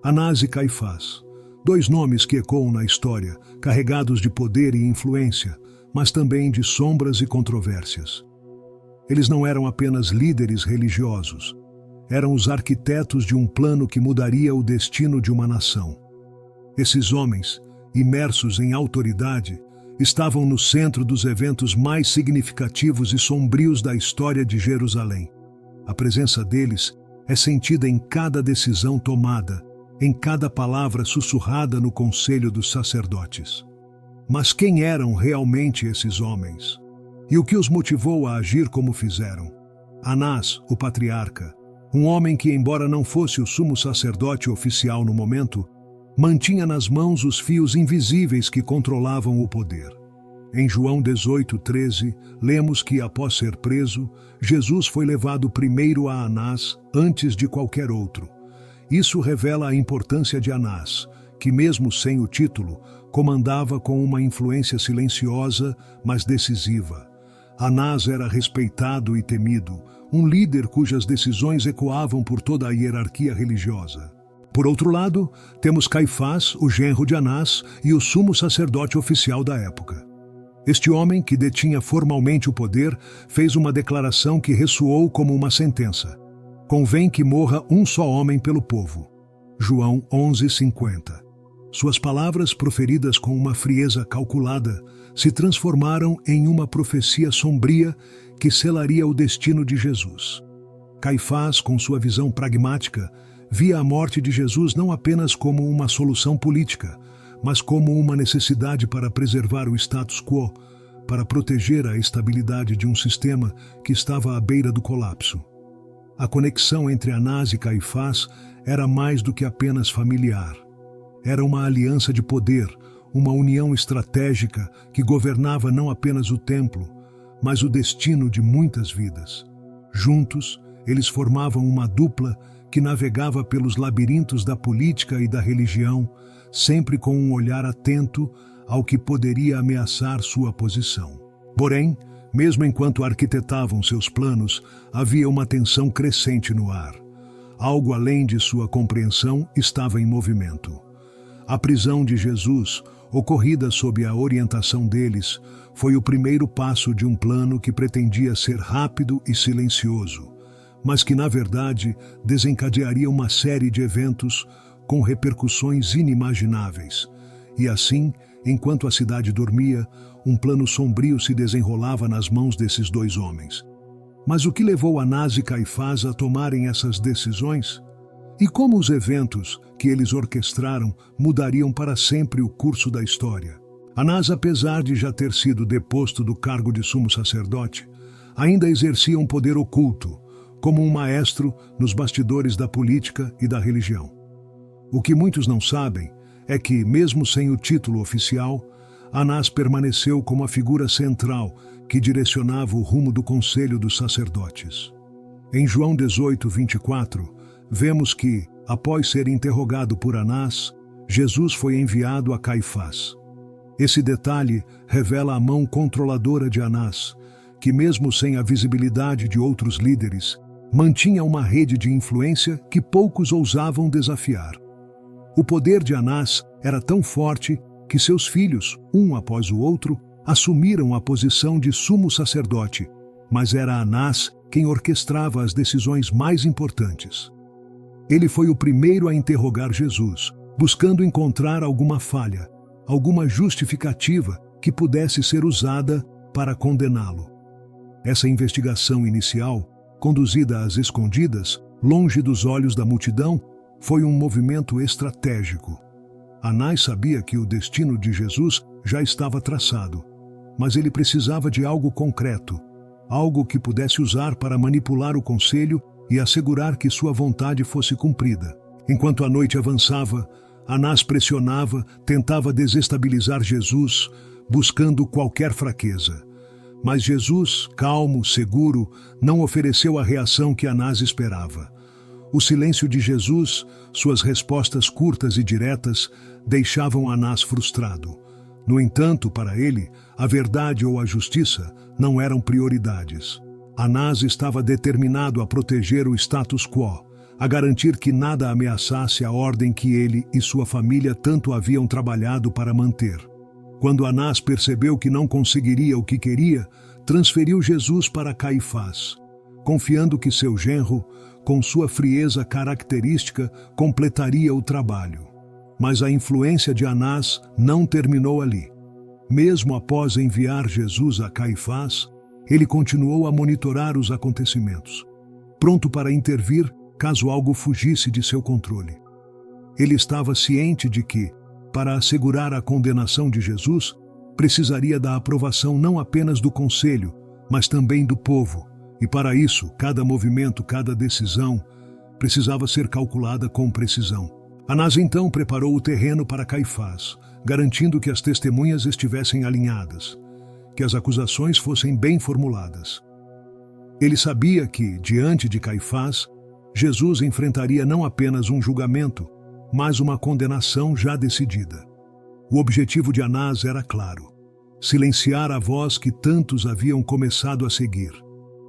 Anás e Caifás, dois nomes que ecoam na história, carregados de poder e influência, mas também de sombras e controvérsias. Eles não eram apenas líderes religiosos, eram os arquitetos de um plano que mudaria o destino de uma nação. Esses homens, imersos em autoridade, estavam no centro dos eventos mais significativos e sombrios da história de Jerusalém. A presença deles é sentida em cada decisão tomada, em cada palavra sussurrada no conselho dos sacerdotes. Mas quem eram realmente esses homens? E o que os motivou a agir como fizeram? Anás, o patriarca, um homem que, embora não fosse o sumo sacerdote oficial no momento, mantinha nas mãos os fios invisíveis que controlavam o poder. Em João 18:13, lemos que, após ser preso, Jesus foi levado primeiro a Anás antes de qualquer outro. Isso revela a importância de Anás, que mesmo sem o título, comandava com uma influência silenciosa, mas decisiva. Anás era respeitado e temido, um líder cujas decisões ecoavam por toda a hierarquia religiosa. Por outro lado, temos Caifás, o genro de Anás, e o sumo sacerdote oficial da época. Este homem, que detinha formalmente o poder, fez uma declaração que ressoou como uma sentença: convém que morra um só homem pelo povo. João 11:50. Suas palavras, proferidas com uma frieza calculada, se transformaram em uma profecia sombria que selaria o destino de Jesus. Caifás, com sua visão pragmática, via a morte de Jesus não apenas como uma solução política, mas como uma necessidade para preservar o status quo, para proteger a estabilidade de um sistema que estava à beira do colapso. A conexão entre Anás e Caifás era mais do que apenas familiar. Era uma aliança de poder, uma união estratégica que governava não apenas o templo, mas o destino de muitas vidas. Juntos, eles formavam uma dupla que navegava pelos labirintos da política e da religião, sempre com um olhar atento ao que poderia ameaçar sua posição. Porém, mesmo enquanto arquitetavam seus planos, havia uma tensão crescente no ar. Algo além de sua compreensão estava em movimento. A prisão de Jesus, ocorrida sob a orientação deles, foi o primeiro passo de um plano que pretendia ser rápido e silencioso, mas que, na verdade, desencadearia uma série de eventos com repercussões inimagináveis. E assim, enquanto a cidade dormia, um plano sombrio se desenrolava nas mãos desses dois homens. Mas o que levou Anás e Caifás a tomarem essas decisões? E como os eventos que eles orquestraram mudariam para sempre o curso da história? Anás, apesar de já ter sido deposto do cargo de sumo sacerdote, ainda exercia um poder oculto, como um maestro nos bastidores da política e da religião. O que muitos não sabem é que, mesmo sem o título oficial, Anás permaneceu como a figura central que direcionava o rumo do conselho dos sacerdotes. Em João 18:24, vemos que, após ser interrogado por Anás, Jesus foi enviado a Caifás. Esse detalhe revela a mão controladora de Anás, que mesmo sem a visibilidade de outros líderes, mantinha uma rede de influência que poucos ousavam desafiar. O poder de Anás era tão forte que seus filhos, um após o outro, assumiram a posição de sumo sacerdote, mas era Anás quem orquestrava as decisões mais importantes. Ele foi o primeiro a interrogar Jesus, buscando encontrar alguma falha, alguma justificativa que pudesse ser usada para condená-lo. Essa investigação inicial, conduzida às escondidas, longe dos olhos da multidão, foi um movimento estratégico. Anás sabia que o destino de Jesus já estava traçado, mas ele precisava de algo concreto, algo que pudesse usar para manipular o conselho e assegurar que sua vontade fosse cumprida. Enquanto a noite avançava, Anás pressionava, tentava desestabilizar Jesus, buscando qualquer fraqueza. Mas Jesus, calmo, seguro, não ofereceu a reação que Anás esperava. O silêncio de Jesus, suas respostas curtas e diretas, deixavam Anás frustrado. No entanto, para ele, a verdade ou a justiça não eram prioridades. Anás estava determinado a proteger o status quo, a garantir que nada ameaçasse a ordem que ele e sua família tanto haviam trabalhado para manter. Quando Anás percebeu que não conseguiria o que queria, transferiu Jesus para Caifás, confiando que seu genro, com sua frieza característica, completaria o trabalho. Mas a influência de Anás não terminou ali. Mesmo após enviar Jesus a Caifás, ele continuou a monitorar os acontecimentos, pronto para intervir caso algo fugisse de seu controle. Ele estava ciente de que, para assegurar a condenação de Jesus, precisaria da aprovação não apenas do conselho, mas também do povo, e para isso, cada movimento, cada decisão, precisava ser calculada com precisão. Anás então preparou o terreno para Caifás, garantindo que as testemunhas estivessem alinhadas, que as acusações fossem bem formuladas. Ele sabia que, diante de Caifás, Jesus enfrentaria não apenas um julgamento, mas uma condenação já decidida. O objetivo de Anás era claro: silenciar a voz que tantos haviam começado a seguir,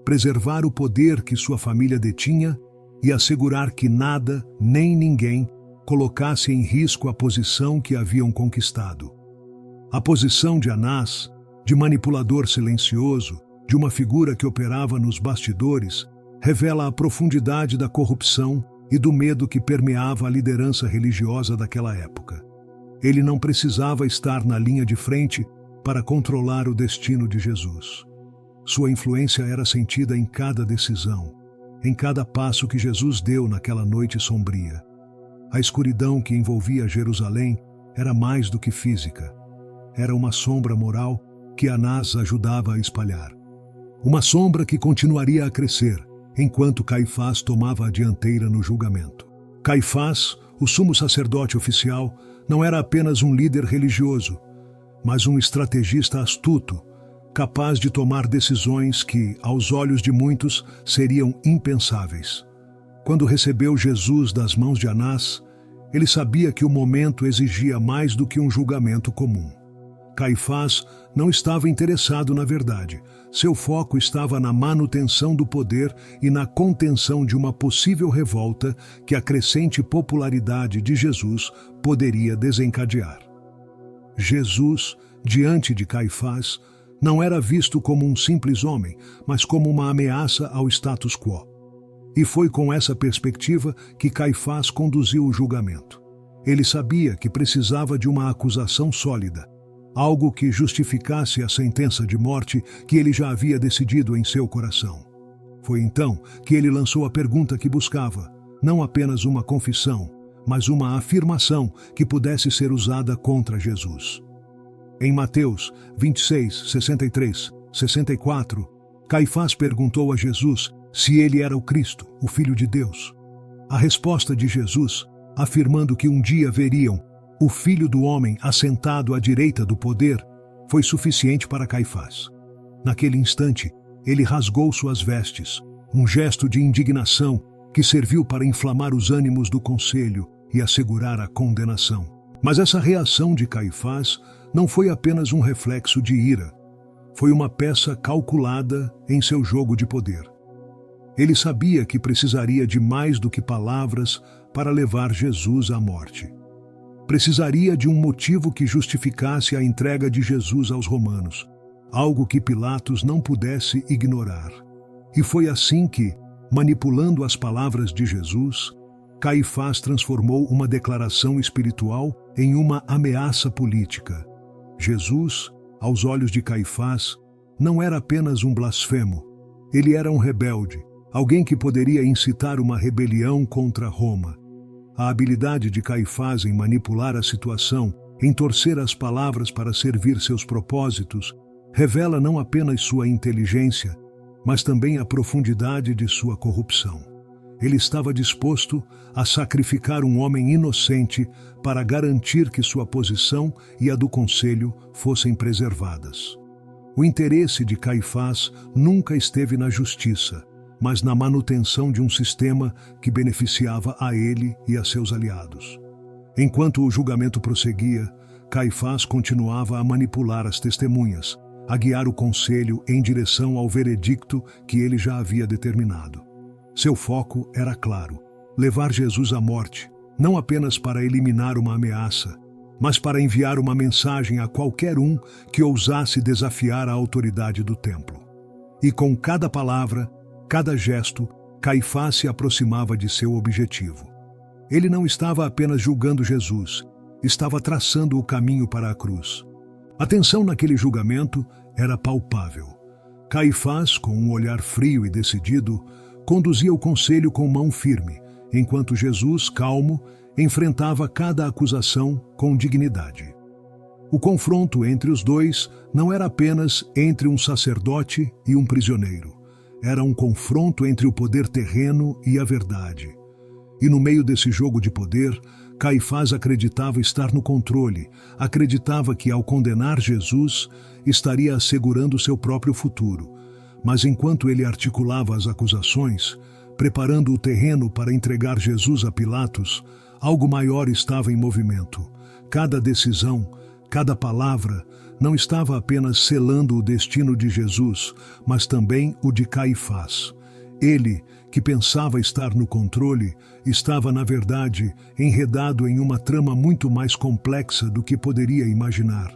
preservar o poder que sua família detinha e assegurar que nada, nem ninguém, colocasse em risco a posição que haviam conquistado. A posição de Anás, de manipulador silencioso, de uma figura que operava nos bastidores, revela a profundidade da corrupção e do medo que permeava a liderança religiosa daquela época. Ele não precisava estar na linha de frente para controlar o destino de Jesus. Sua influência era sentida em cada decisão, em cada passo que Jesus deu naquela noite sombria. A escuridão que envolvia Jerusalém era mais do que física. Era uma sombra moral que Anás ajudava a espalhar. Uma sombra que continuaria a crescer, enquanto Caifás tomava a dianteira no julgamento. Caifás, o sumo sacerdote oficial, não era apenas um líder religioso, mas um estrategista astuto, capaz de tomar decisões que, aos olhos de muitos, seriam impensáveis. Quando recebeu Jesus das mãos de Anás, ele sabia que o momento exigia mais do que um julgamento comum. Caifás não estava interessado na verdade. Seu foco estava na manutenção do poder e na contenção de uma possível revolta que a crescente popularidade de Jesus poderia desencadear. Jesus, diante de Caifás, não era visto como um simples homem, mas como uma ameaça ao status quo. E foi com essa perspectiva que Caifás conduziu o julgamento. Ele sabia que precisava de uma acusação sólida, algo que justificasse a sentença de morte que ele já havia decidido em seu coração. Foi então que ele lançou a pergunta que buscava, não apenas uma confissão, mas uma afirmação que pudesse ser usada contra Jesus. Em Mateus 26, 63, 64, Caifás perguntou a Jesus se ele era o Cristo, o Filho de Deus. A resposta de Jesus, afirmando que um dia veriam o Filho do Homem assentado à direita do poder, foi suficiente para Caifás. Naquele instante, ele rasgou suas vestes, um gesto de indignação que serviu para inflamar os ânimos do conselho e assegurar a condenação. Mas essa reação de Caifás não foi apenas um reflexo de ira. Foi uma peça calculada em seu jogo de poder. Ele sabia que precisaria de mais do que palavras para levar Jesus à morte. Precisaria de um motivo que justificasse a entrega de Jesus aos romanos, algo que Pilatos não pudesse ignorar. E foi assim que, manipulando as palavras de Jesus, Caifás transformou uma declaração espiritual em uma ameaça política. Jesus, aos olhos de Caifás, não era apenas um blasfemo. Ele era um rebelde, alguém que poderia incitar uma rebelião contra Roma. A habilidade de Caifás em manipular a situação, em torcer as palavras para servir seus propósitos, revela não apenas sua inteligência, mas também a profundidade de sua corrupção. Ele estava disposto a sacrificar um homem inocente para garantir que sua posição e a do conselho fossem preservadas. O interesse de Caifás nunca esteve na justiça, mas na manutenção de um sistema que beneficiava a ele e a seus aliados. Enquanto o julgamento prosseguia, Caifás continuava a manipular as testemunhas, a guiar o conselho em direção ao veredicto que ele já havia determinado. Seu foco era claro: levar Jesus à morte, não apenas para eliminar uma ameaça, mas para enviar uma mensagem a qualquer um que ousasse desafiar a autoridade do templo. E com cada palavra, cada gesto, Caifás se aproximava de seu objetivo. Ele não estava apenas julgando Jesus, estava traçando o caminho para a cruz. A tensão naquele julgamento era palpável. Caifás, com um olhar frio e decidido, conduzia o conselho com mão firme, enquanto Jesus, calmo, enfrentava cada acusação com dignidade. O confronto entre os dois não era apenas entre um sacerdote e um prisioneiro. Era um confronto entre o poder terreno e a verdade. E no meio desse jogo de poder, Caifás acreditava estar no controle, acreditava que ao condenar Jesus, estaria assegurando seu próprio futuro. Mas enquanto ele articulava as acusações, preparando o terreno para entregar Jesus a Pilatos, algo maior estava em movimento. Cada decisão, cada palavra, não estava apenas selando o destino de Jesus, mas também o de Caifás. Ele, que pensava estar no controle, estava, na verdade, enredado em uma trama muito mais complexa do que poderia imaginar.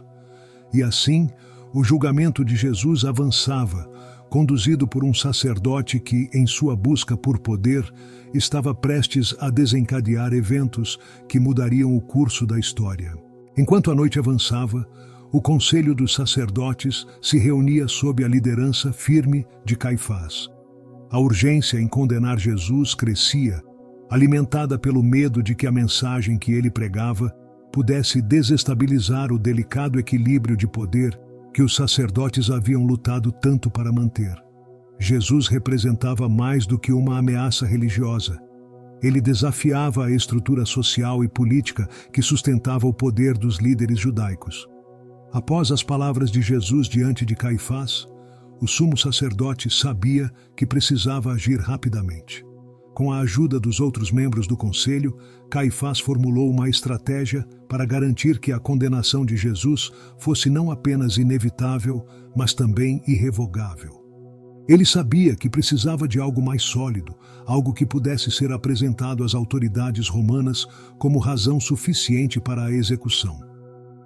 E assim, o julgamento de Jesus avançava, conduzido por um sacerdote que, em sua busca por poder, estava prestes a desencadear eventos que mudariam o curso da história. Enquanto a noite avançava, o conselho dos sacerdotes se reunia sob a liderança firme de Caifás. A urgência em condenar Jesus crescia, alimentada pelo medo de que a mensagem que ele pregava pudesse desestabilizar o delicado equilíbrio de poder que os sacerdotes haviam lutado tanto para manter. Jesus representava mais do que uma ameaça religiosa. Ele desafiava a estrutura social e política que sustentava o poder dos líderes judaicos. Após as palavras de Jesus diante de Caifás, o sumo sacerdote sabia que precisava agir rapidamente. Com a ajuda dos outros membros do conselho, Caifás formulou uma estratégia para garantir que a condenação de Jesus fosse não apenas inevitável, mas também irrevogável. Ele sabia que precisava de algo mais sólido, algo que pudesse ser apresentado às autoridades romanas como razão suficiente para a execução.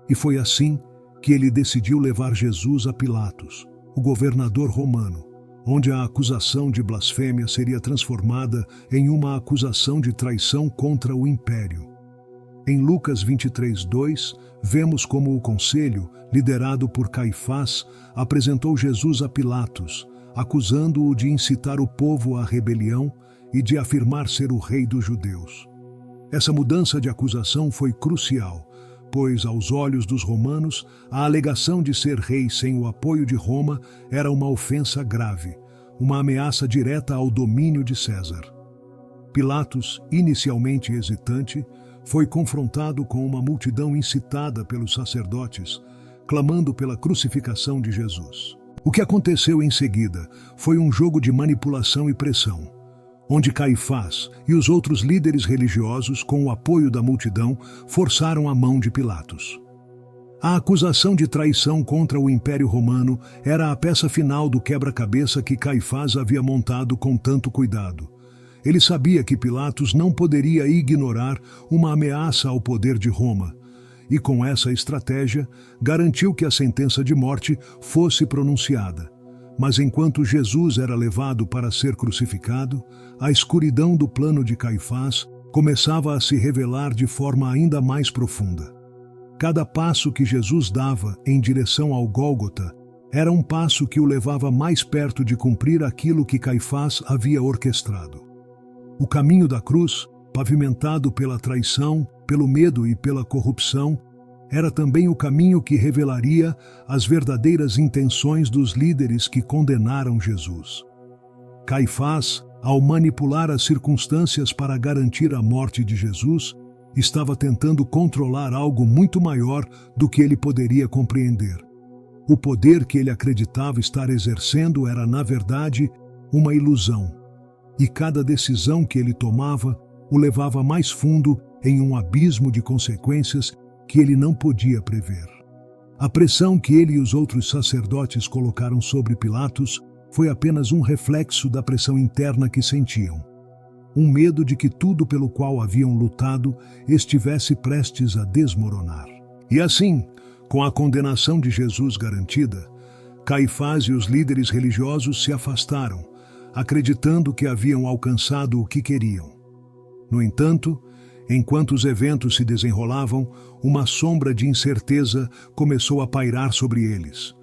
E foi assim que ele decidiu levar Jesus a Pilatos, o governador romano, onde a acusação de blasfêmia seria transformada em uma acusação de traição contra o império. Em Lucas 23:2, vemos como o conselho, liderado por Caifás, apresentou Jesus a Pilatos, acusando-o de incitar o povo à rebelião e de afirmar ser o rei dos judeus. Essa mudança de acusação foi crucial, pois, aos olhos dos romanos, a alegação de ser rei sem o apoio de Roma era uma ofensa grave, uma ameaça direta ao domínio de César. Pilatos, inicialmente hesitante, foi confrontado com uma multidão incitada pelos sacerdotes, clamando pela crucificação de Jesus. O que aconteceu em seguida foi um jogo de manipulação e pressão, onde Caifás e os outros líderes religiosos, com o apoio da multidão, forçaram a mão de Pilatos. A acusação de traição contra o Império Romano era a peça final do quebra-cabeça que Caifás havia montado com tanto cuidado. Ele sabia que Pilatos não poderia ignorar uma ameaça ao poder de Roma, e com essa estratégia garantiu que a sentença de morte fosse pronunciada. Mas enquanto Jesus era levado para ser crucificado, a escuridão do plano de Caifás começava a se revelar de forma ainda mais profunda. Cada passo que Jesus dava em direção ao Gólgota era um passo que o levava mais perto de cumprir aquilo que Caifás havia orquestrado. O caminho da cruz, pavimentado pela traição, pelo medo e pela corrupção, era também o caminho que revelaria as verdadeiras intenções dos líderes que condenaram Jesus. Caifás, ao manipular as circunstâncias para garantir a morte de Jesus, estava tentando controlar algo muito maior do que ele poderia compreender. O poder que ele acreditava estar exercendo era, na verdade, uma ilusão. E cada decisão que ele tomava o levava mais fundo em um abismo de consequências que ele não podia prever. A pressão que ele e os outros sacerdotes colocaram sobre Pilatos foi apenas um reflexo da pressão interna que sentiam. um medo de que tudo pelo qual haviam lutado estivesse prestes a desmoronar. E assim, com a condenação de Jesus garantida, Caifás e os líderes religiosos se afastaram, acreditando que haviam alcançado o que queriam. No entanto, enquanto os eventos se desenrolavam, uma sombra de incerteza começou a pairar sobre eles.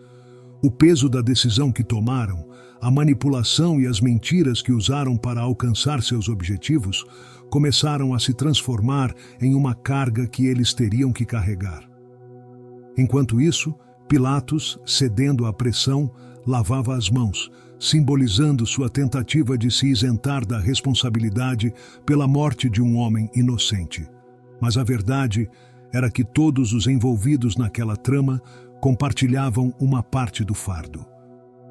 O peso da decisão que tomaram, a manipulação e as mentiras que usaram para alcançar seus objetivos, começaram a se transformar em uma carga que eles teriam que carregar. Enquanto isso, Pilatos, cedendo à pressão, lavava as mãos, simbolizando sua tentativa de se isentar da responsabilidade pela morte de um homem inocente. Mas a verdade era que todos os envolvidos naquela trama compartilhavam uma parte do fardo.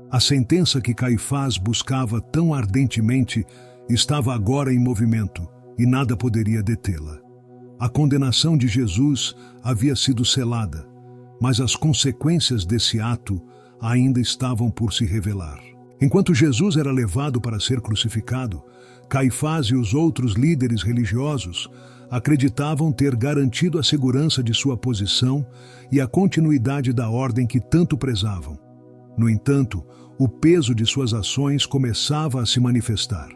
A sentença que Caifás buscava tão ardentemente estava agora em movimento e nada poderia detê-la. A condenação de Jesus havia sido selada, mas as consequências desse ato ainda estavam por se revelar. Enquanto Jesus era levado para ser crucificado, Caifás e os outros líderes religiosos acreditavam ter garantido a segurança de sua posição e a continuidade da ordem que tanto prezavam. No entanto, o peso de suas ações começava a se manifestar.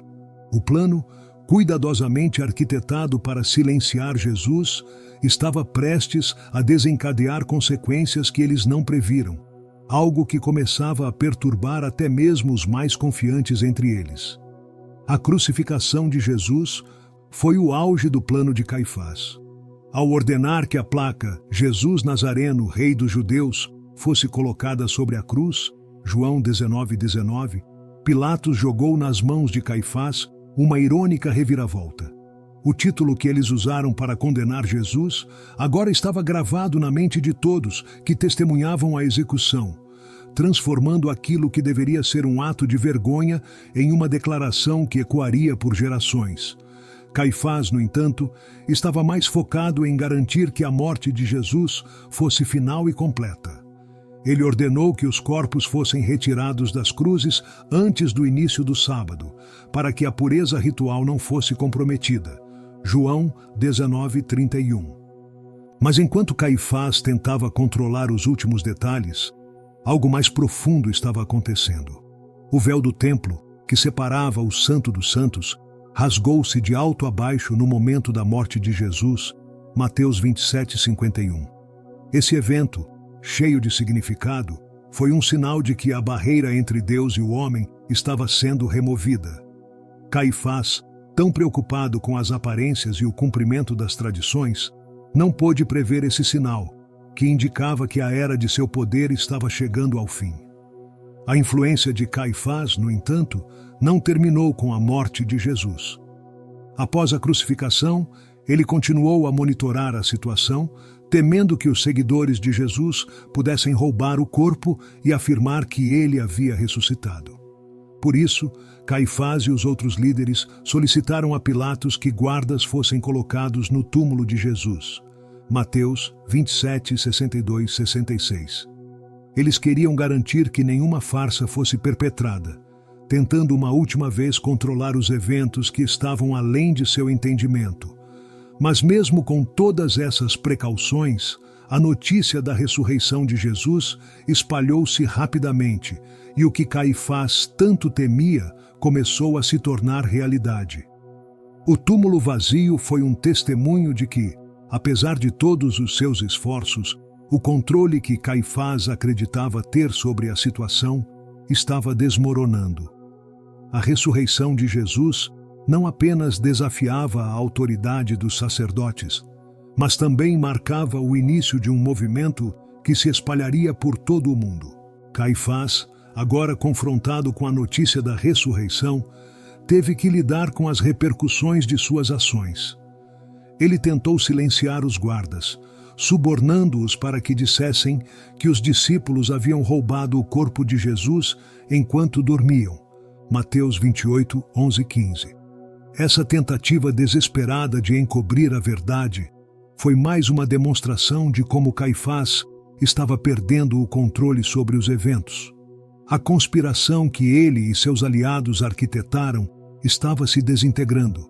O plano, cuidadosamente arquitetado para silenciar Jesus, estava prestes a desencadear consequências que eles não previram, algo que começava a perturbar até mesmo os mais confiantes entre eles. A crucificação de Jesus foi o auge do plano de Caifás. Ao ordenar que a placa Jesus Nazareno, Rei dos Judeus, fosse colocada sobre a cruz, João 19:19, Pilatos jogou nas mãos de Caifás uma irônica reviravolta. O título que eles usaram para condenar Jesus agora estava gravado na mente de todos que testemunhavam a execução, transformando aquilo que deveria ser um ato de vergonha em uma declaração que ecoaria por gerações. Caifás, no entanto, estava mais focado em garantir que a morte de Jesus fosse final e completa. Ele ordenou que os corpos fossem retirados das cruzes antes do início do sábado, para que a pureza ritual não fosse comprometida. João 19:31. Mas enquanto Caifás tentava controlar os últimos detalhes, algo mais profundo estava acontecendo. O véu do templo, que separava o Santo dos Santos, rasgou-se de alto a baixo no momento da morte de Jesus, Mateus 27:51. Esse evento, cheio de significado, foi um sinal de que a barreira entre Deus e o homem estava sendo removida. Caifás, tão preocupado com as aparências e o cumprimento das tradições, não pôde prever esse sinal, que indicava que a era de seu poder estava chegando ao fim. A influência de Caifás, no entanto, não terminou com a morte de Jesus. Após a crucificação, ele continuou a monitorar a situação, temendo que os seguidores de Jesus pudessem roubar o corpo e afirmar que ele havia ressuscitado. Por isso, Caifás e os outros líderes solicitaram a Pilatos que guardas fossem colocados no túmulo de Jesus. Mateus 27, 62, 66. Eles queriam garantir que nenhuma farsa fosse perpetrada, tentando uma última vez controlar os eventos que estavam além de seu entendimento. Mas mesmo com todas essas precauções, a notícia da ressurreição de Jesus espalhou-se rapidamente, e o que Caifás tanto temia começou a se tornar realidade. O túmulo vazio foi um testemunho de que, apesar de todos os seus esforços, o controle que Caifás acreditava ter sobre a situação estava desmoronando. A ressurreição de Jesus não apenas desafiava a autoridade dos sacerdotes, mas também marcava o início de um movimento que se espalharia por todo o mundo. Caifás, agora confrontado com a notícia da ressurreição, teve que lidar com as repercussões de suas ações. Ele tentou silenciar os guardas, subornando-os para que dissessem que os discípulos haviam roubado o corpo de Jesus enquanto dormiam. Mateus 28, 11 e 15. Essa tentativa desesperada de encobrir a verdade foi mais uma demonstração de como Caifás estava perdendo o controle sobre os eventos. A conspiração que ele e seus aliados arquitetaram estava se desintegrando,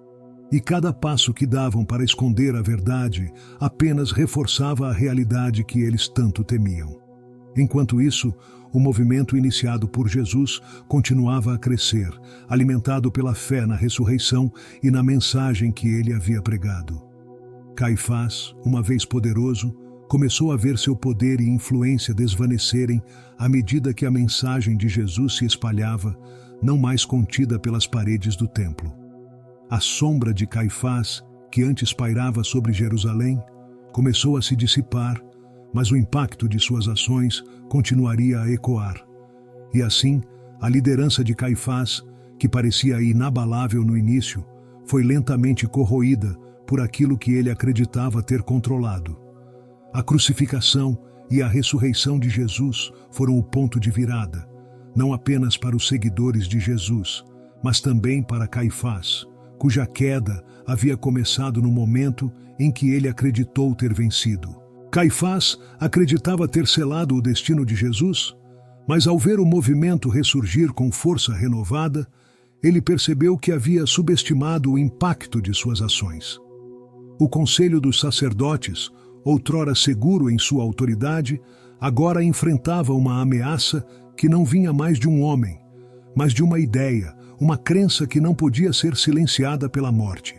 e cada passo que davam para esconder a verdade apenas reforçava a realidade que eles tanto temiam. Enquanto isso, o movimento iniciado por Jesus continuava a crescer, alimentado pela fé na ressurreição e na mensagem que ele havia pregado. Caifás, uma vez poderoso, começou a ver seu poder e influência desvanecerem à medida que a mensagem de Jesus se espalhava, não mais contida pelas paredes do templo. A sombra de Caifás, que antes pairava sobre Jerusalém, começou a se dissipar, mas o impacto de suas ações continuaria a ecoar. E assim, a liderança de Caifás, que parecia inabalável no início, foi lentamente corroída por aquilo que ele acreditava ter controlado. A crucificação e a ressurreição de Jesus foram o ponto de virada, não apenas para os seguidores de Jesus, mas também para Caifás, cuja queda havia começado no momento em que ele acreditou ter vencido. Caifás acreditava ter selado o destino de Jesus, mas ao ver o movimento ressurgir com força renovada, ele percebeu que havia subestimado o impacto de suas ações. O conselho dos sacerdotes, outrora seguro em sua autoridade, agora enfrentava uma ameaça que não vinha mais de um homem, mas de uma ideia, uma crença que não podia ser silenciada pela morte.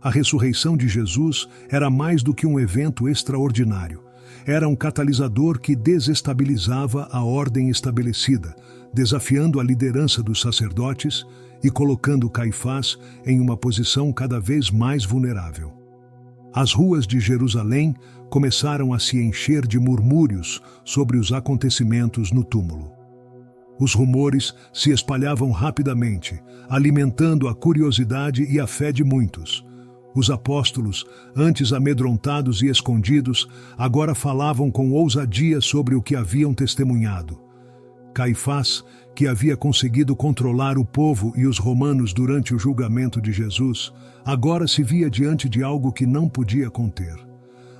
A ressurreição de Jesus era mais do que um evento extraordinário. Era um catalisador que desestabilizava a ordem estabelecida, desafiando a liderança dos sacerdotes e colocando Caifás em uma posição cada vez mais vulnerável. As ruas de Jerusalém começaram a se encher de murmúrios sobre os acontecimentos no túmulo. Os rumores se espalhavam rapidamente, alimentando a curiosidade e a fé de muitos. Os apóstolos, antes amedrontados e escondidos, agora falavam com ousadia sobre o que haviam testemunhado. Caifás, que havia conseguido controlar o povo e os romanos durante o julgamento de Jesus, agora se via diante de algo que não podia conter.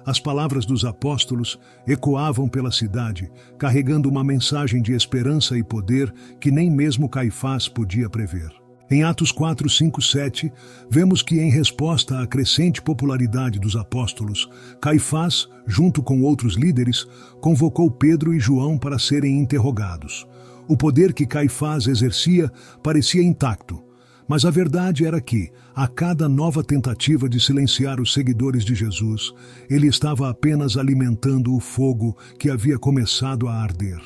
As palavras dos apóstolos ecoavam pela cidade, carregando uma mensagem de esperança e poder que nem mesmo Caifás podia prever. Em Atos 4, 5, 7, vemos que, em resposta à crescente popularidade dos apóstolos, Caifás, junto com outros líderes, convocou Pedro e João para serem interrogados. O poder que Caifás exercia parecia intacto, mas a verdade era que, a cada nova tentativa de silenciar os seguidores de Jesus, ele estava apenas alimentando o fogo que havia começado a arder.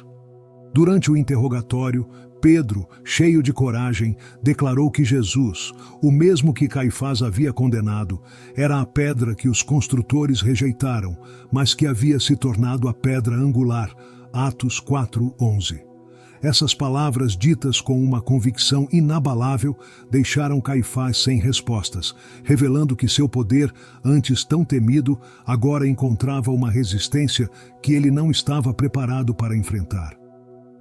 Durante o interrogatório, Pedro, cheio de coragem, declarou que Jesus, o mesmo que Caifás havia condenado, era a pedra que os construtores rejeitaram, mas que havia se tornado a pedra angular. Atos 4:11. Essas palavras, ditas com uma convicção inabalável, deixaram Caifás sem respostas, revelando que seu poder, antes tão temido, agora encontrava uma resistência que ele não estava preparado para enfrentar.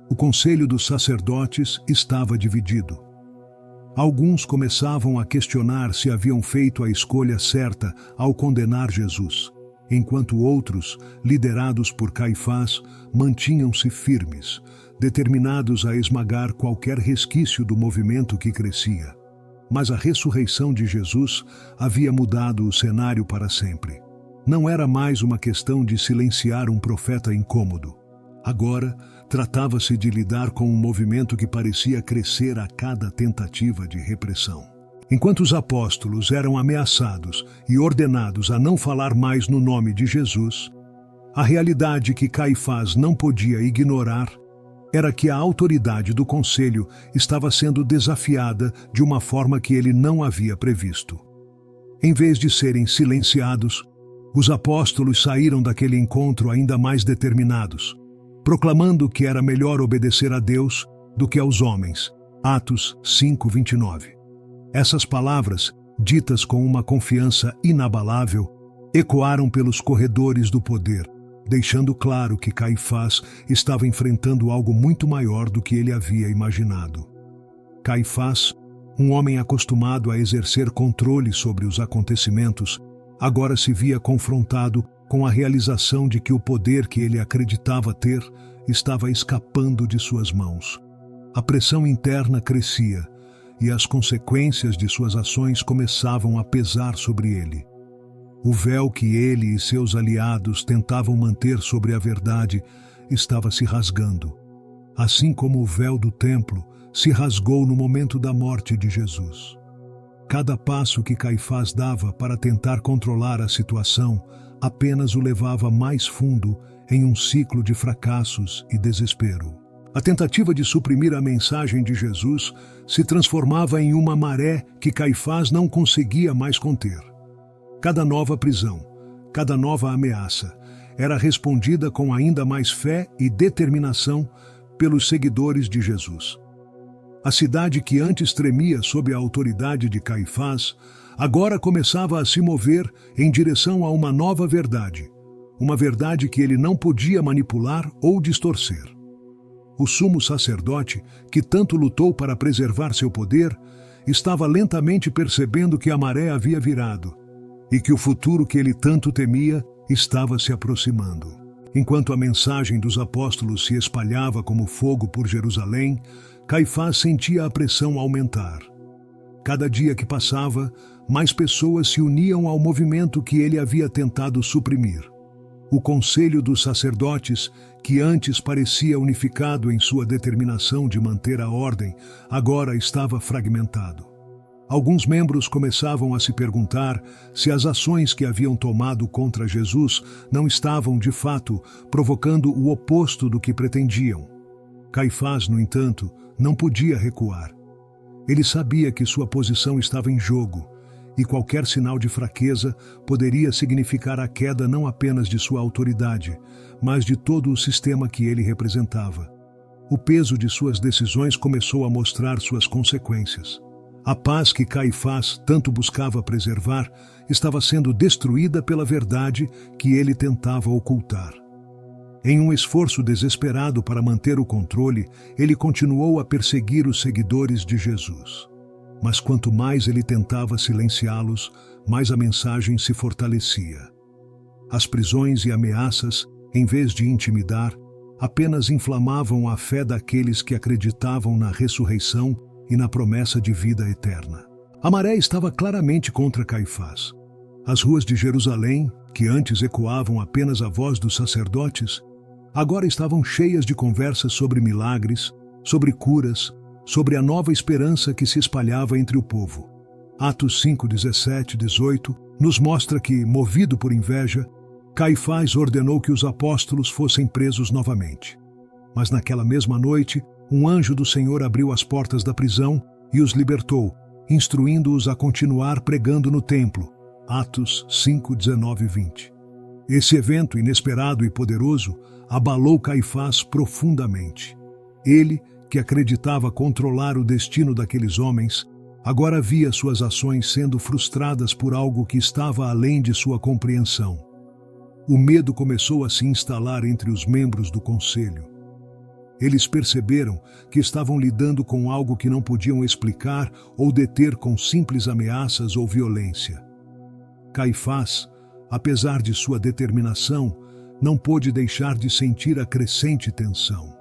O conselho dos sacerdotes estava dividido. Alguns começavam a questionar se haviam feito a escolha certa ao condenar Jesus, enquanto outros, liderados por Caifás, mantinham-se firmes, determinados a esmagar qualquer resquício do movimento que crescia. Mas a ressurreição de Jesus havia mudado o cenário para sempre. Não era mais uma questão de silenciar um profeta incômodo. Agora, tratava-se de lidar com um movimento que parecia crescer a cada tentativa de repressão. Enquanto os apóstolos eram ameaçados e ordenados a não falar mais no nome de Jesus, a realidade que Caifás não podia ignorar era que a autoridade do conselho estava sendo desafiada de uma forma que ele não havia previsto. Em vez de serem silenciados, os apóstolos saíram daquele encontro ainda mais determinados, proclamando que era melhor obedecer a Deus do que aos homens. Atos 5:29. Essas palavras, ditas com uma confiança inabalável, ecoaram pelos corredores do poder, deixando claro que Caifás estava enfrentando algo muito maior do que ele havia imaginado. Caifás, um homem acostumado a exercer controle sobre os acontecimentos, agora se via confrontado com a realização de que o poder que ele acreditava ter estava escapando de suas mãos. A pressão interna crescia, e as consequências de suas ações começavam a pesar sobre ele. O véu que ele e seus aliados tentavam manter sobre a verdade estava se rasgando, assim como o véu do templo se rasgou no momento da morte de Jesus. Cada passo que Caifás dava para tentar controlar a situação apenas o levava mais fundo em um ciclo de fracassos e desespero. A tentativa de suprimir a mensagem de Jesus se transformava em uma maré que Caifás não conseguia mais conter. Cada nova prisão, cada nova ameaça, era respondida com ainda mais fé e determinação pelos seguidores de Jesus. A cidade que antes tremia sob a autoridade de Caifás, agora começava a se mover em direção a uma nova verdade, uma verdade que ele não podia manipular ou distorcer. O sumo sacerdote, que tanto lutou para preservar seu poder, estava lentamente percebendo que a maré havia virado e que o futuro que ele tanto temia estava se aproximando. Enquanto a mensagem dos apóstolos se espalhava como fogo por Jerusalém, Caifás sentia a pressão aumentar. Cada dia que passava, mais pessoas se uniam ao movimento que ele havia tentado suprimir. O conselho dos sacerdotes, que antes parecia unificado em sua determinação de manter a ordem, agora estava fragmentado. Alguns membros começavam a se perguntar se as ações que haviam tomado contra Jesus não estavam, de fato, provocando o oposto do que pretendiam. Caifás, no entanto, não podia recuar. Ele sabia que sua posição estava em jogo, e qualquer sinal de fraqueza poderia significar a queda não apenas de sua autoridade, mas de todo o sistema que ele representava. O peso de suas decisões começou a mostrar suas consequências. A paz que Caifás tanto buscava preservar estava sendo destruída pela verdade que ele tentava ocultar. Em um esforço desesperado para manter o controle, ele continuou a perseguir os seguidores de Jesus. Mas quanto mais ele tentava silenciá-los, mais a mensagem se fortalecia. As prisões e ameaças, em vez de intimidar, apenas inflamavam a fé daqueles que acreditavam na ressurreição e na promessa de vida eterna. A maré estava claramente contra Caifás. As ruas de Jerusalém, que antes ecoavam apenas a voz dos sacerdotes, agora estavam cheias de conversas sobre milagres, sobre curas, sobre a nova esperança que se espalhava entre o povo. Atos 5, 17 e 18 nos mostra que, movido por inveja, Caifás ordenou que os apóstolos fossem presos novamente. Mas naquela mesma noite, um anjo do Senhor abriu as portas da prisão e os libertou, instruindo-os a continuar pregando no templo. Atos 5, 19 e 20. Esse evento inesperado e poderoso abalou Caifás profundamente. Ele, que acreditava controlar o destino daqueles homens, agora via suas ações sendo frustradas por algo que estava além de sua compreensão. O medo começou a se instalar entre os membros do conselho. Eles perceberam que estavam lidando com algo que não podiam explicar ou deter com simples ameaças ou violência. Caifás, apesar de sua determinação, não pôde deixar de sentir a crescente tensão.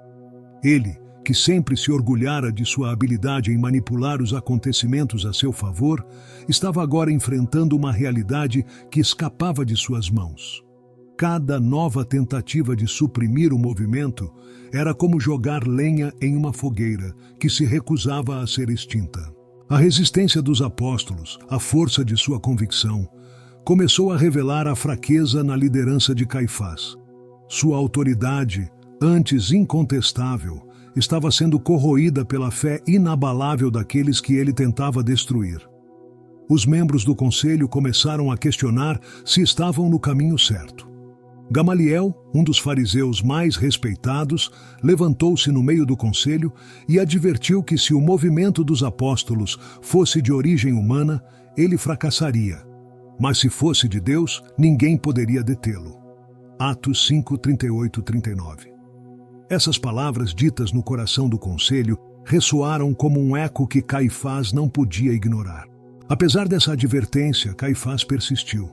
Ele, que sempre se orgulhara de sua habilidade em manipular os acontecimentos a seu favor, estava agora enfrentando uma realidade que escapava de suas mãos. Cada nova tentativa de suprimir o movimento era como jogar lenha em uma fogueira que se recusava a ser extinta. A resistência dos apóstolos, a força de sua convicção, começou a revelar a fraqueza na liderança de Caifás. Sua autoridade, antes incontestável, estava sendo corroída pela fé inabalável daqueles que ele tentava destruir. Os membros do conselho começaram a questionar se estavam no caminho certo. Gamaliel, um dos fariseus mais respeitados, levantou-se no meio do conselho e advertiu que se o movimento dos apóstolos fosse de origem humana, ele fracassaria. Mas se fosse de Deus, ninguém poderia detê-lo. Atos 5, 38 e 39. Essas palavras ditas no coração do conselho ressoaram como um eco que Caifás não podia ignorar. Apesar dessa advertência, Caifás persistiu.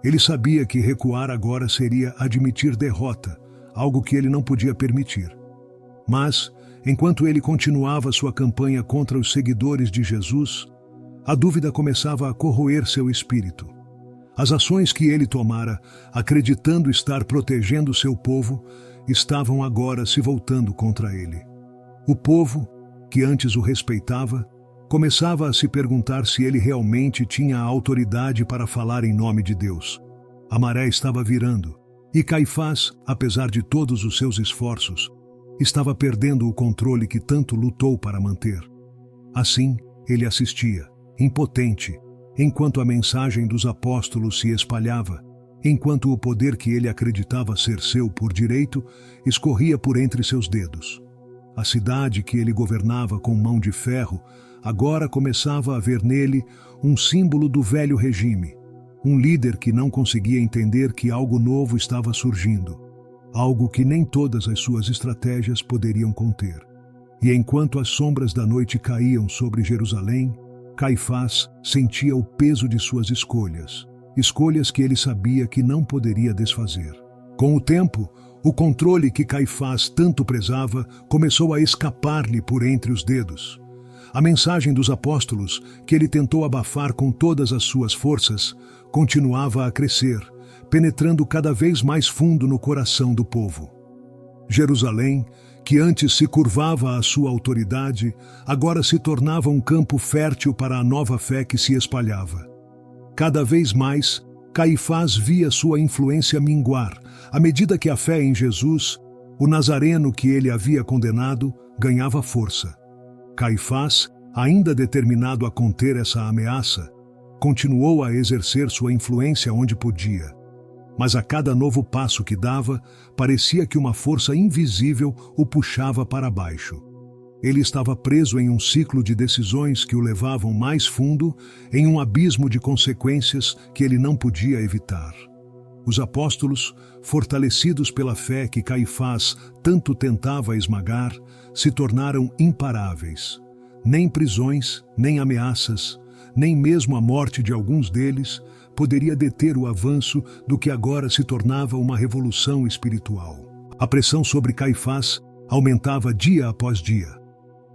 Ele sabia que recuar agora seria admitir derrota, algo que ele não podia permitir. Mas enquanto ele continuava sua campanha contra os seguidores de Jesus, a dúvida começava a corroer seu espírito. As ações que ele tomara, acreditando estar protegendo seu povo, estavam agora se voltando contra ele. O povo, que antes o respeitava, começava a se perguntar se ele realmente tinha a autoridade para falar em nome de Deus. A maré estava virando, e Caifás, apesar de todos os seus esforços, estava perdendo o controle que tanto lutou para manter. Assim, ele assistia, impotente, enquanto a mensagem dos apóstolos se espalhava, enquanto o poder que ele acreditava ser seu por direito escorria por entre seus dedos. A cidade que ele governava com mão de ferro agora começava a ver nele um símbolo do velho regime, um líder que não conseguia entender que algo novo estava surgindo, algo que nem todas as suas estratégias poderiam conter. E enquanto as sombras da noite caíam sobre Jerusalém, Caifás sentia o peso de suas escolhas que ele sabia que não poderia desfazer. Com o tempo, o controle que Caifás tanto prezava começou a escapar-lhe por entre os dedos. A mensagem dos apóstolos, que ele tentou abafar com todas as suas forças, continuava a crescer, penetrando cada vez mais fundo no coração do povo. Jerusalém, que antes se curvava à sua autoridade, agora se tornava um campo fértil para a nova fé que se espalhava. Cada vez mais, Caifás via sua influência minguar, à medida que a fé em Jesus, o Nazareno que ele havia condenado, ganhava força. Caifás, ainda determinado a conter essa ameaça, continuou a exercer sua influência onde podia. Mas a cada novo passo que dava, parecia que uma força invisível o puxava para baixo. Ele estava preso em um ciclo de decisões que o levavam mais fundo, em um abismo de consequências que ele não podia evitar. Os apóstolos, fortalecidos pela fé que Caifás tanto tentava esmagar, se tornaram imparáveis. Nem prisões, nem ameaças, nem mesmo a morte de alguns deles poderia deter o avanço do que agora se tornava uma revolução espiritual. A pressão sobre Caifás aumentava dia após dia.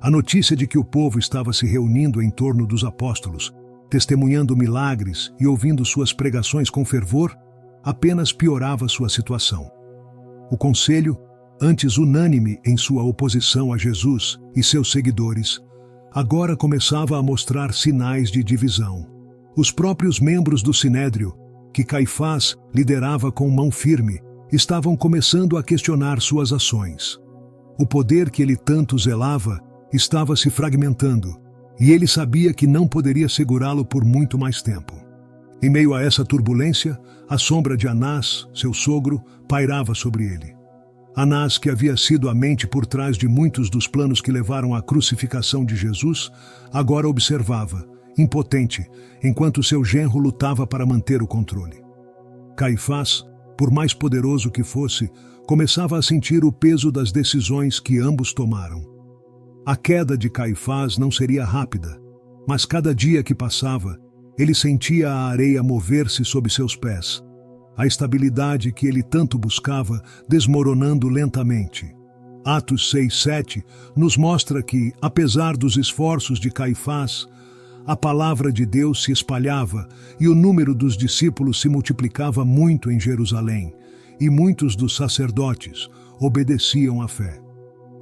A notícia de que o povo estava se reunindo em torno dos apóstolos, testemunhando milagres e ouvindo suas pregações com fervor, apenas piorava sua situação. O conselho, antes unânime em sua oposição a Jesus e seus seguidores, agora começava a mostrar sinais de divisão. Os próprios membros do Sinédrio, que Caifás liderava com mão firme, estavam começando a questionar suas ações. O poder que ele tanto zelava estava se fragmentando, e ele sabia que não poderia segurá-lo por muito mais tempo. Em meio a essa turbulência, a sombra de Anás, seu sogro, pairava sobre ele. Anás, que havia sido a mente por trás de muitos dos planos que levaram à crucificação de Jesus, agora observava, impotente, enquanto seu genro lutava para manter o controle. Caifás, por mais poderoso que fosse, começava a sentir o peso das decisões que ambos tomaram. A queda de Caifás não seria rápida, mas cada dia que passava, ele sentia a areia mover-se sob seus pés, a estabilidade que ele tanto buscava desmoronando lentamente. Atos 6:7 nos mostra que, apesar dos esforços de Caifás, a palavra de Deus se espalhava e o número dos discípulos se multiplicava muito em Jerusalém, e muitos dos sacerdotes obedeciam à fé.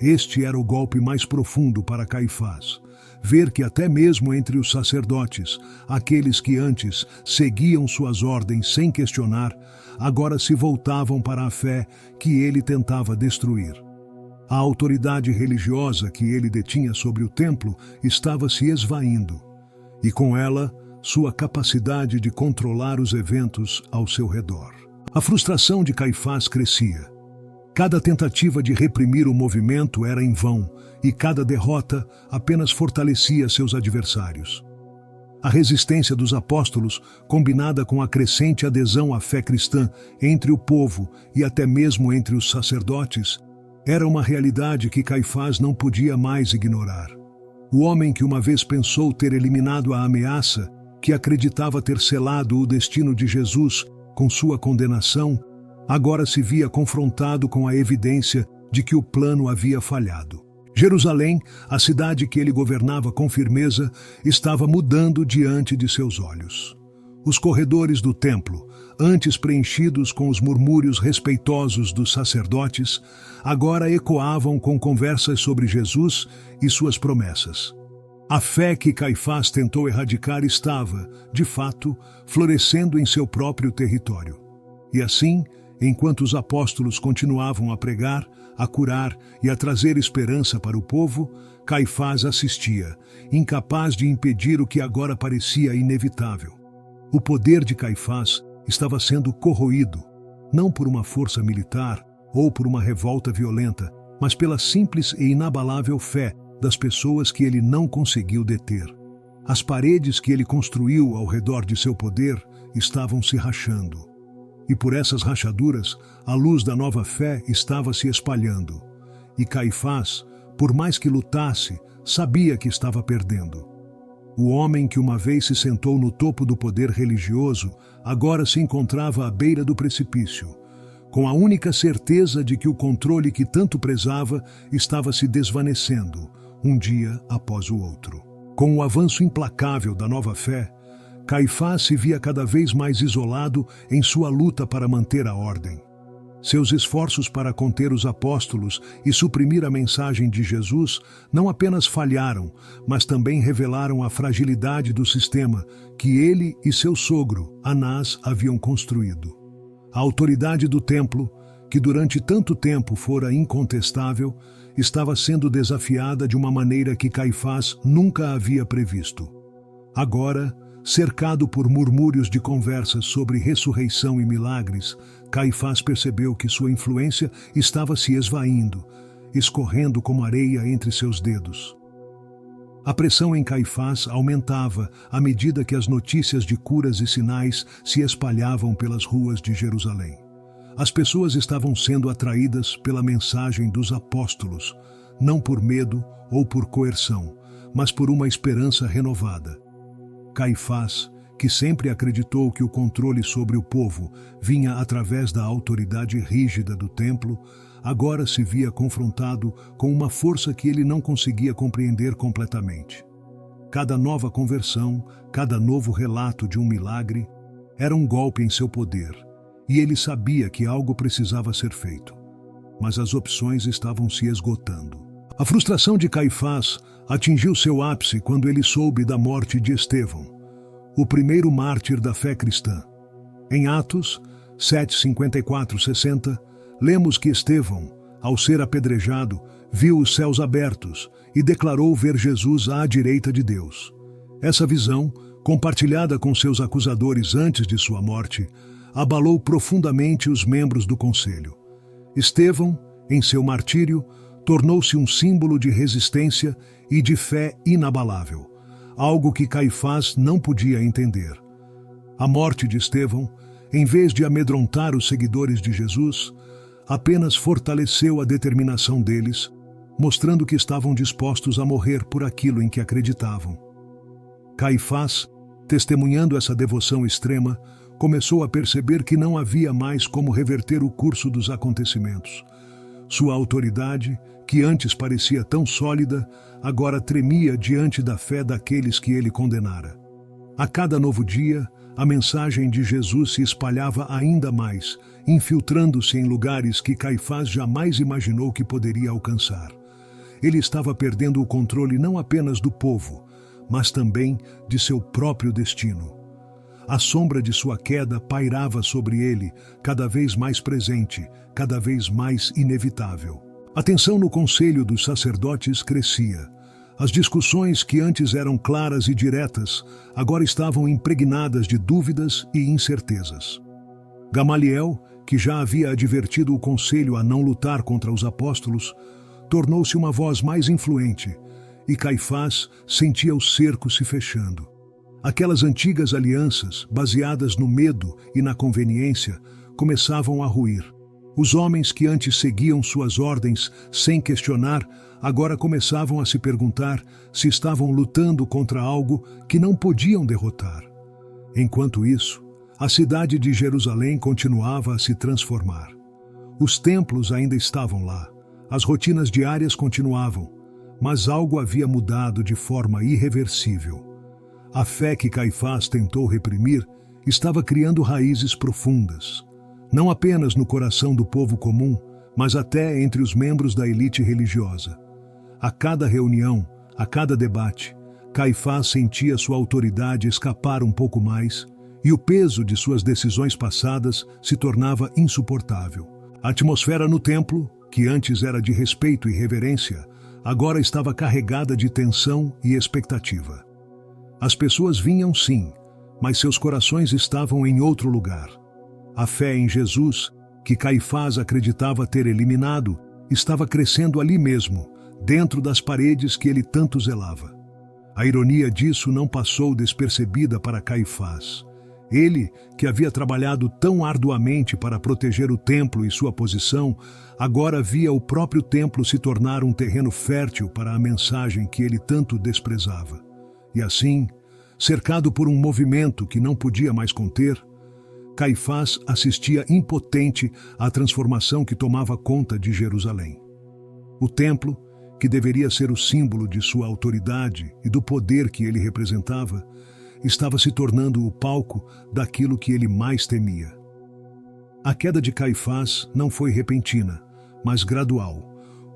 Este era o golpe mais profundo para Caifás, ver que até mesmo entre os sacerdotes, aqueles que antes seguiam suas ordens sem questionar, agora se voltavam para a fé que ele tentava destruir. A autoridade religiosa que ele detinha sobre o templo estava se esvaindo, e com ela, sua capacidade de controlar os eventos ao seu redor. A frustração de Caifás crescia. Cada tentativa de reprimir o movimento era em vão, e cada derrota apenas fortalecia seus adversários. A resistência dos apóstolos, combinada com a crescente adesão à fé cristã entre o povo e até mesmo entre os sacerdotes, era uma realidade que Caifás não podia mais ignorar. O homem que uma vez pensou ter eliminado a ameaça, que acreditava ter selado o destino de Jesus com sua condenação, agora se via confrontado com a evidência de que o plano havia falhado. Jerusalém, a cidade que ele governava com firmeza, estava mudando diante de seus olhos. Os corredores do templo, antes preenchidos com os murmúrios respeitosos dos sacerdotes, agora ecoavam com conversas sobre Jesus e suas promessas. A fé que Caifás tentou erradicar estava, de fato, florescendo em seu próprio território. E assim, enquanto os apóstolos continuavam a pregar, a curar e a trazer esperança para o povo, Caifás assistia, incapaz de impedir o que agora parecia inevitável. O poder de Caifás estava sendo corroído, não por uma força militar ou por uma revolta violenta, mas pela simples e inabalável fé das pessoas que ele não conseguiu deter. As paredes que ele construiu ao redor de seu poder estavam se rachando. E por essas rachaduras, a luz da nova fé estava se espalhando. E Caifás, por mais que lutasse, sabia que estava perdendo. O homem que uma vez se sentou no topo do poder religioso, agora se encontrava à beira do precipício, com a única certeza de que o controle que tanto prezava estava se desvanecendo, um dia após o outro. Com o avanço implacável da nova fé, Caifás se via cada vez mais isolado em sua luta para manter a ordem. Seus esforços para conter os apóstolos e suprimir a mensagem de Jesus não apenas falharam, mas também revelaram a fragilidade do sistema que ele e seu sogro, Anás, haviam construído. A autoridade do templo, que durante tanto tempo fora incontestável, estava sendo desafiada de uma maneira que Caifás nunca havia previsto. Agora, cercado por murmúrios de conversas sobre ressurreição e milagres, Caifás percebeu que sua influência estava se esvaindo, escorrendo como areia entre seus dedos. A pressão em Caifás aumentava à medida que as notícias de curas e sinais se espalhavam pelas ruas de Jerusalém. As pessoas estavam sendo atraídas pela mensagem dos apóstolos, não por medo ou por coerção, mas por uma esperança renovada. Caifás, que sempre acreditou que o controle sobre o povo vinha através da autoridade rígida do templo, agora se via confrontado com uma força que ele não conseguia compreender completamente. Cada nova conversão, cada novo relato de um milagre, era um golpe em seu poder, e ele sabia que algo precisava ser feito. Mas as opções estavam se esgotando. A frustração de Caifás atingiu seu ápice quando ele soube da morte de Estevão, o primeiro mártir da fé cristã. Em Atos 7:54-60, lemos que Estevão, ao ser apedrejado, viu os céus abertos e declarou ver Jesus à direita de Deus. Essa visão, compartilhada com seus acusadores antes de sua morte, abalou profundamente os membros do conselho. Estevão, em seu martírio, tornou-se um símbolo de resistência e de fé inabalável, algo que Caifás não podia entender. A morte de Estevão, em vez de amedrontar os seguidores de Jesus, apenas fortaleceu a determinação deles, mostrando que estavam dispostos a morrer por aquilo em que acreditavam. Caifás, testemunhando essa devoção extrema, começou a perceber que não havia mais como reverter o curso dos acontecimentos. Sua autoridade, que antes parecia tão sólida, agora tremia diante da fé daqueles que ele condenara. A cada novo dia, a mensagem de Jesus se espalhava ainda mais, infiltrando-se em lugares que Caifás jamais imaginou que poderia alcançar. Ele estava perdendo o controle não apenas do povo, mas também de seu próprio destino. A sombra de sua queda pairava sobre ele, cada vez mais presente, cada vez mais inevitável. A tensão no conselho dos sacerdotes crescia. As discussões que antes eram claras e diretas, agora estavam impregnadas de dúvidas e incertezas. Gamaliel, que já havia advertido o conselho a não lutar contra os apóstolos, tornou-se uma voz mais influente, e Caifás sentia o cerco se fechando. Aquelas antigas alianças, baseadas no medo e na conveniência, começavam a ruir. Os homens que antes seguiam suas ordens sem questionar, agora começavam a se perguntar se estavam lutando contra algo que não podiam derrotar. Enquanto isso, a cidade de Jerusalém continuava a se transformar. Os templos ainda estavam lá, as rotinas diárias continuavam, Mas algo havia mudado de forma irreversível. A fé que Caifás tentou reprimir estava criando raízes profundas, não apenas no coração do povo comum, mas até entre os membros da elite religiosa. A cada reunião, a cada debate, Caifás sentia sua autoridade escapar um pouco mais e o peso de suas decisões passadas se tornava insuportável. A atmosfera no templo, que antes era de respeito e reverência, agora estava carregada de tensão e expectativa. As pessoas vinham sim, mas seus corações estavam em outro lugar. A fé em Jesus, que Caifás acreditava ter eliminado, estava crescendo ali mesmo, dentro das paredes que ele tanto zelava. A ironia disso não passou despercebida para Caifás. Ele, que havia trabalhado tão arduamente para proteger o templo e sua posição, agora via o próprio templo se tornar um terreno fértil para a mensagem que ele tanto desprezava. E assim, cercado por um movimento que não podia mais conter, Caifás assistia impotente à transformação que tomava conta de Jerusalém. O templo, que deveria ser o símbolo de sua autoridade e do poder que ele representava, estava se tornando o palco daquilo que ele mais temia. A queda de Caifás não foi repentina, mas gradual,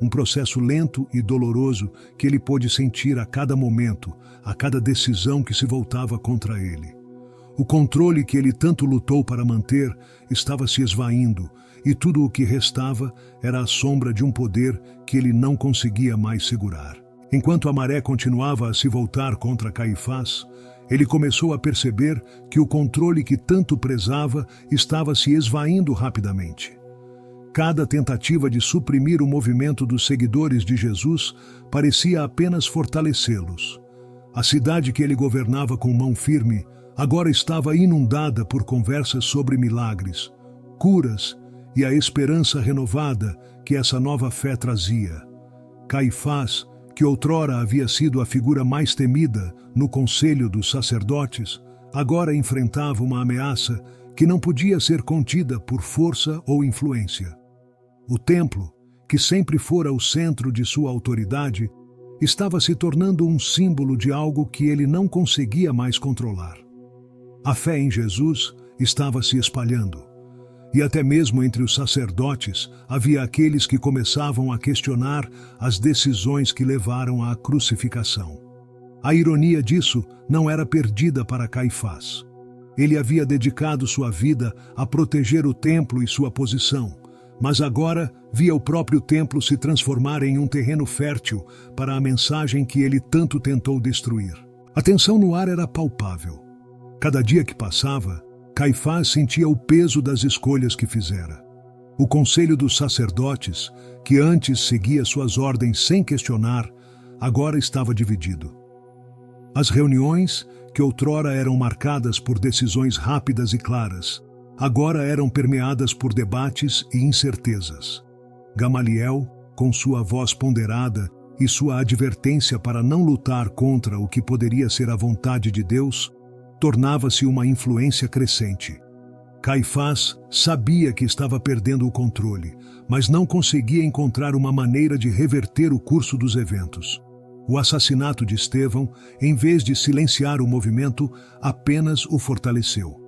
um processo lento e doloroso que ele pôde sentir a cada momento, a cada decisão que se voltava contra ele. O controle que ele tanto lutou para manter estava se esvaindo, e tudo o que restava era a sombra de um poder que ele não conseguia mais segurar. Enquanto a maré continuava a se voltar contra Caifás, ele começou a perceber que o controle que tanto prezava estava se esvaindo rapidamente. Cada tentativa de suprimir o movimento dos seguidores de Jesus parecia apenas fortalecê-los. A cidade que ele governava com mão firme agora estava inundada por conversas sobre milagres, curas e a esperança renovada que essa nova fé trazia. Caifás, que outrora havia sido a figura mais temida no conselho dos sacerdotes, agora enfrentava uma ameaça que não podia ser contida por força ou influência. O templo, que sempre fora o centro de sua autoridade, estava se tornando um símbolo de algo que ele não conseguia mais controlar. A fé em Jesus estava se espalhando, e até mesmo entre os sacerdotes havia aqueles que começavam a questionar as decisões que levaram à crucificação. A ironia disso não era perdida para Caifás. Ele havia dedicado sua vida a proteger o templo e sua posição, mas agora via o próprio templo se transformar em um terreno fértil para a mensagem que ele tanto tentou destruir. A tensão no ar era palpável. Cada dia que passava, Caifás sentia o peso das escolhas que fizera. O conselho dos sacerdotes, que antes seguia suas ordens sem questionar, agora estava dividido. As reuniões, que outrora eram marcadas por decisões rápidas e claras, agora eram permeadas por debates e incertezas. Gamaliel, com sua voz ponderada e sua advertência para não lutar contra o que poderia ser a vontade de Deus, tornava-se uma influência crescente. Caifás sabia que estava perdendo o controle, mas não conseguia encontrar uma maneira de reverter o curso dos eventos. O assassinato de Estevão, em vez de silenciar o movimento, apenas o fortaleceu.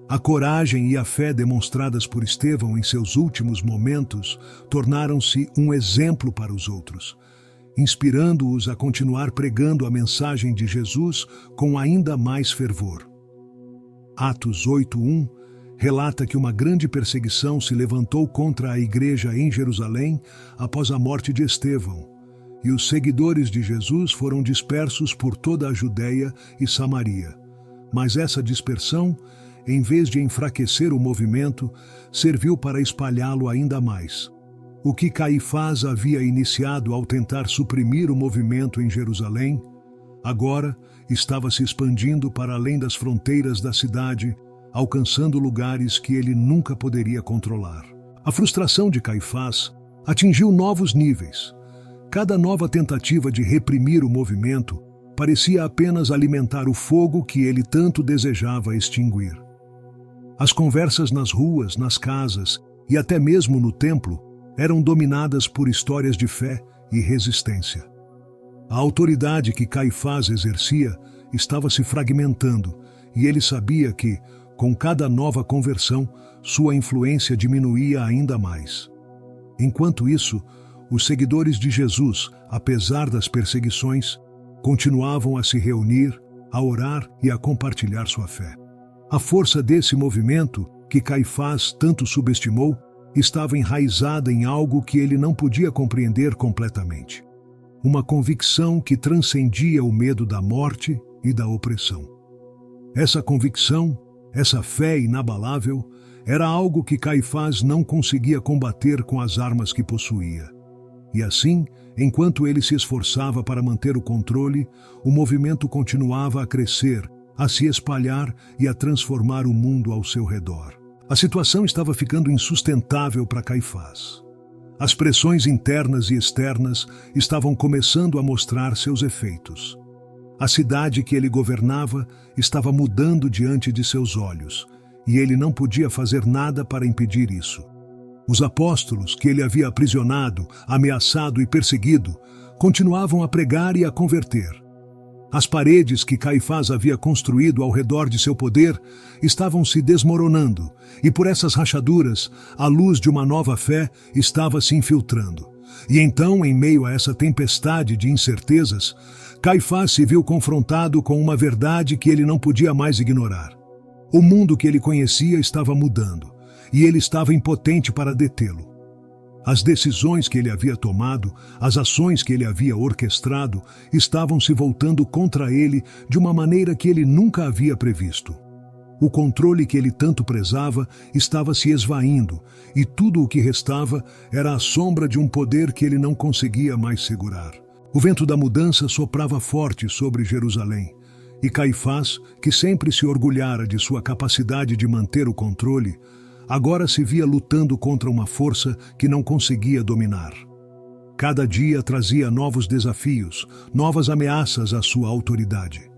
A coragem e a fé demonstradas por Estevão em seus últimos momentos tornaram-se um exemplo para os outros, inspirando-os a continuar pregando a mensagem de Jesus com ainda mais fervor. Atos 8:1 relata que uma grande perseguição se levantou contra a igreja em Jerusalém após a morte de Estevão, e os seguidores de Jesus foram dispersos por toda a Judéia e Samaria. Mas essa dispersão, em vez de enfraquecer o movimento, serviu para espalhá-lo ainda mais. O que Caifás havia iniciado ao tentar suprimir o movimento em Jerusalém, agora estava se expandindo para além das fronteiras da cidade, alcançando lugares que ele nunca poderia controlar. A frustração de Caifás atingiu novos níveis. Cada nova tentativa de reprimir o movimento parecia apenas alimentar o fogo que ele tanto desejava extinguir. As conversas nas ruas, nas casas e até mesmo no templo eram dominadas por histórias de fé e resistência. A autoridade que Caifás exercia estava se fragmentando, e ele sabia que, com cada nova conversão, sua influência diminuía ainda mais. Enquanto isso, os seguidores de Jesus, apesar das perseguições, continuavam a se reunir, a orar e a compartilhar sua fé. A força desse movimento, que Caifás tanto subestimou, estava enraizada em algo que ele não podia compreender completamente. Uma convicção que transcendia o medo da morte e da opressão. Essa convicção, essa fé inabalável, era algo que Caifás não conseguia combater com as armas que possuía. E assim, enquanto ele se esforçava para manter o controle, o movimento continuava a crescer, a se espalhar e a transformar o mundo ao seu redor. A situação estava ficando insustentável para Caifás. As pressões internas e externas estavam começando a mostrar seus efeitos. A cidade que ele governava estava mudando diante de seus olhos, e ele não podia fazer nada para impedir isso. Os apóstolos, que ele havia aprisionado, ameaçado e perseguido, continuavam a pregar e a converter. As paredes que Caifás havia construído ao redor de seu poder estavam se desmoronando, e por essas rachaduras, a luz de uma nova fé estava se infiltrando. E então, em meio a essa tempestade de incertezas, Caifás se viu confrontado com uma verdade que ele não podia mais ignorar. O mundo que ele conhecia estava mudando, e ele estava impotente para detê-lo. As decisões que ele havia tomado, as ações que ele havia orquestrado, estavam se voltando contra ele de uma maneira que ele nunca havia previsto. O controle que ele tanto prezava estava se esvaindo, e tudo o que restava era a sombra de um poder que ele não conseguia mais segurar. O vento da mudança soprava forte sobre Jerusalém, e Caifás, que sempre se orgulhara de sua capacidade de manter o controle, agora se via lutando contra uma força que não conseguia dominar. Cada dia trazia novos desafios, novas ameaças à sua autoridade.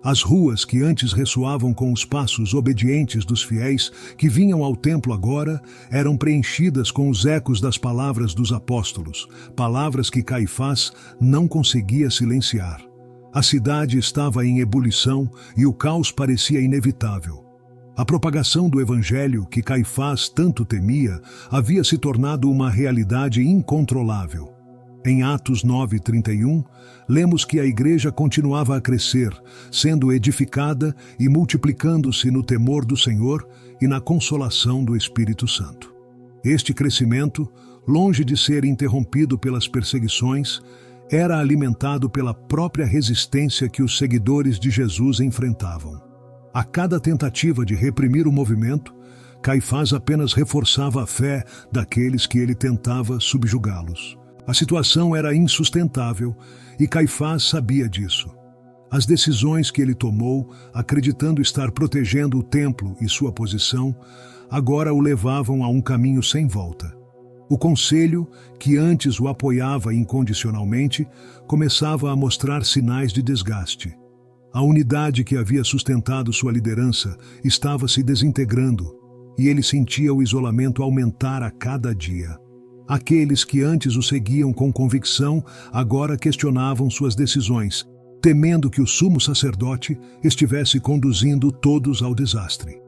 As ruas que antes ressoavam com os passos obedientes dos fiéis que vinham ao templo agora eram preenchidas com os ecos das palavras dos apóstolos, palavras que Caifás não conseguia silenciar. A cidade estava em ebulição e o caos parecia inevitável. A propagação do evangelho que Caifás tanto temia havia se tornado uma realidade incontrolável. Em Atos 9:31, lemos que a igreja continuava a crescer, sendo edificada e multiplicando-se no temor do Senhor e na consolação do Espírito Santo. Este crescimento, longe de ser interrompido pelas perseguições, era alimentado pela própria resistência que os seguidores de Jesus enfrentavam. A cada tentativa de reprimir o movimento, Caifás apenas reforçava a fé daqueles que ele tentava subjugá-los. A situação era insustentável e Caifás sabia disso. As decisões que ele tomou, acreditando estar protegendo o templo e sua posição, agora o levavam a um caminho sem volta. O conselho, que antes o apoiava incondicionalmente, começava a mostrar sinais de desgaste. A unidade que havia sustentado sua liderança estava se desintegrando, e ele sentia o isolamento aumentar a cada dia. Aqueles que antes o seguiam com convicção agora questionavam suas decisões, temendo que o sumo sacerdote estivesse conduzindo todos ao desastre.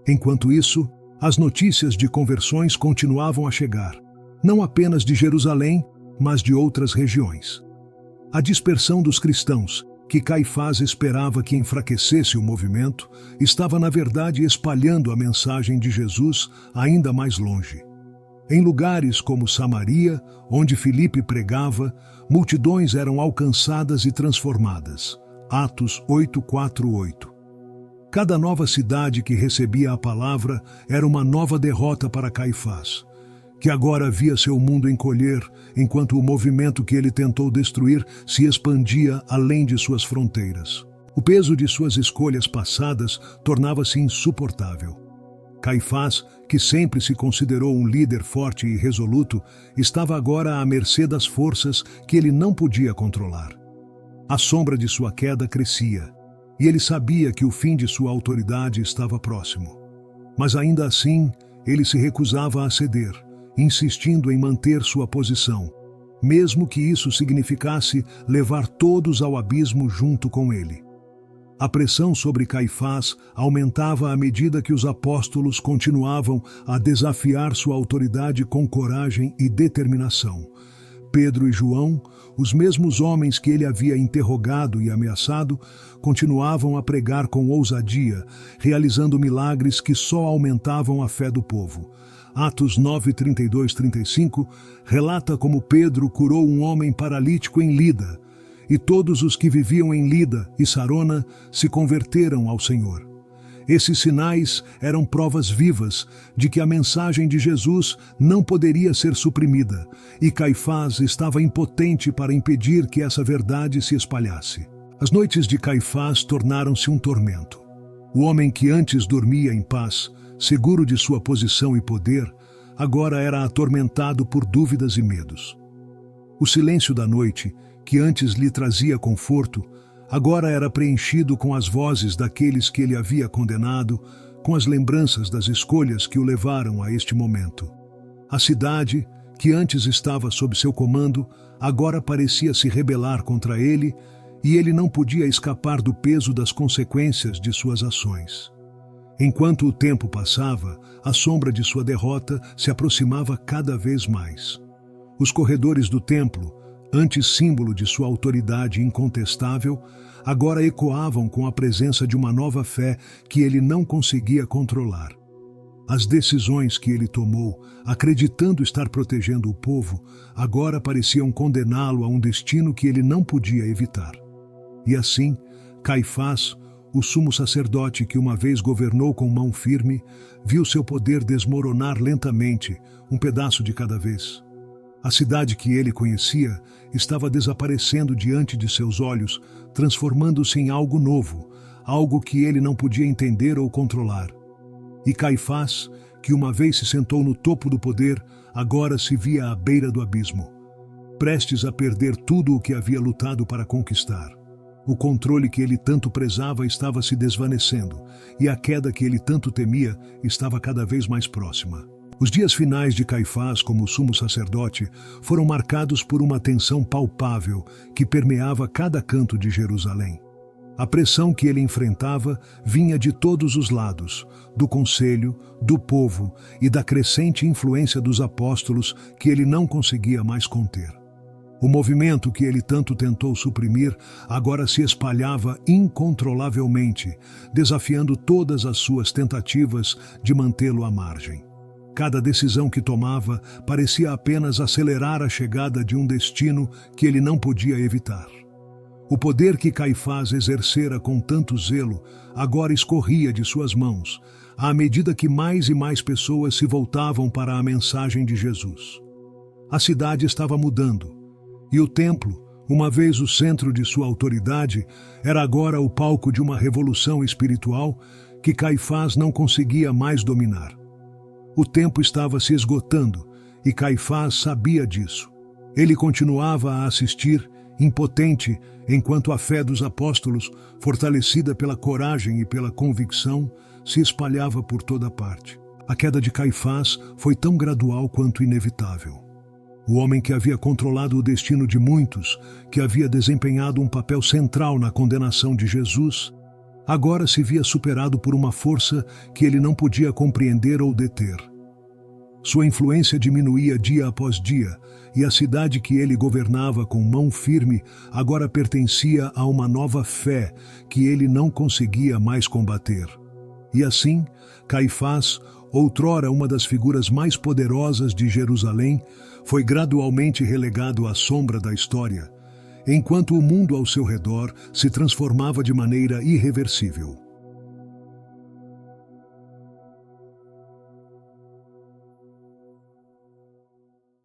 Enquanto isso, as notícias de conversões continuavam a chegar, não apenas de Jerusalém, mas de outras regiões. A dispersão dos cristãos, que Caifás esperava que enfraquecesse o movimento, estava na verdade espalhando a mensagem de Jesus ainda mais longe. Em lugares como Samaria, onde Filipe pregava, multidões eram alcançadas e transformadas. Atos 8:4-8. Cada nova cidade que recebia a palavra era uma nova derrota para Caifás, que agora via seu mundo encolher, enquanto o movimento que ele tentou destruir se expandia além de suas fronteiras. O peso de suas escolhas passadas tornava-se insuportável. Caifás, que sempre se considerou um líder forte e resoluto, estava agora à mercê das forças que ele não podia controlar. A sombra de sua queda crescia, e ele sabia que o fim de sua autoridade estava próximo. Mas ainda assim, ele se recusava a ceder, insistindo em manter sua posição, mesmo que isso significasse levar todos ao abismo junto com ele. A pressão sobre Caifás aumentava à medida que os apóstolos continuavam a desafiar sua autoridade com coragem e determinação. Pedro e João, os mesmos homens que ele havia interrogado e ameaçado, continuavam a pregar com ousadia, realizando milagres que só aumentavam a fé do povo. Atos 9, 32, 35 relata como Pedro curou um homem paralítico em Lida, e todos os que viviam em Lida e Sarona se converteram ao Senhor. Esses sinais eram provas vivas de que a mensagem de Jesus não poderia ser suprimida, e Caifás estava impotente para impedir que essa verdade se espalhasse. As noites de Caifás tornaram-se um tormento. O homem que antes dormia em paz, seguro de sua posição e poder, agora era atormentado por dúvidas e medos. O silêncio da noite, que antes lhe trazia conforto, agora era preenchido com as vozes daqueles que ele havia condenado, com as lembranças das escolhas que o levaram a este momento. A cidade, que antes estava sob seu comando, agora parecia se rebelar contra ele, e ele não podia escapar do peso das consequências de suas ações. Enquanto o tempo passava, a sombra de sua derrota se aproximava cada vez mais. Os corredores do templo, antes símbolo de sua autoridade incontestável, agora ecoavam com a presença de uma nova fé que ele não conseguia controlar. As decisões que ele tomou, acreditando estar protegendo o povo, agora pareciam condená-lo a um destino que ele não podia evitar. E assim, Caifás, o sumo sacerdote que uma vez governou com mão firme, viu seu poder desmoronar lentamente, um pedaço de cada vez. A cidade que ele conhecia estava desaparecendo diante de seus olhos, transformando-se em algo novo, algo que ele não podia entender ou controlar. E Caifás, que uma vez se sentou no topo do poder, agora se via à beira do abismo, prestes a perder tudo o que havia lutado para conquistar. O controle que ele tanto prezava estava se desvanecendo, e a queda que ele tanto temia estava cada vez mais próxima. Os dias finais de Caifás como sumo sacerdote foram marcados por uma tensão palpável que permeava cada canto de Jerusalém. A pressão que ele enfrentava vinha de todos os lados, do conselho, do povo e da crescente influência dos apóstolos que ele não conseguia mais conter. O movimento que ele tanto tentou suprimir agora se espalhava incontrolavelmente, desafiando todas as suas tentativas de mantê-lo à margem. Cada decisão que tomava parecia apenas acelerar a chegada de um destino que ele não podia evitar. O poder que Caifás exercera com tanto zelo agora escorria de suas mãos, à medida que mais e mais pessoas se voltavam para a mensagem de Jesus. A cidade estava mudando, e o templo, uma vez o centro de sua autoridade, era agora o palco de uma revolução espiritual que Caifás não conseguia mais dominar. O tempo estava se esgotando, e Caifás sabia disso. Ele continuava a assistir, impotente, enquanto a fé dos apóstolos, fortalecida pela coragem e pela convicção, se espalhava por toda parte. A queda de Caifás foi tão gradual quanto inevitável. O homem que havia controlado o destino de muitos, que havia desempenhado um papel central na condenação de Jesus, agora se via superado por uma força que ele não podia compreender ou deter. Sua influência diminuía dia após dia, e a cidade que ele governava com mão firme agora pertencia a uma nova fé que ele não conseguia mais combater. E assim, Caifás, outrora uma das figuras mais poderosas de Jerusalém, foi gradualmente relegado à sombra da história, enquanto o mundo ao seu redor se transformava de maneira irreversível.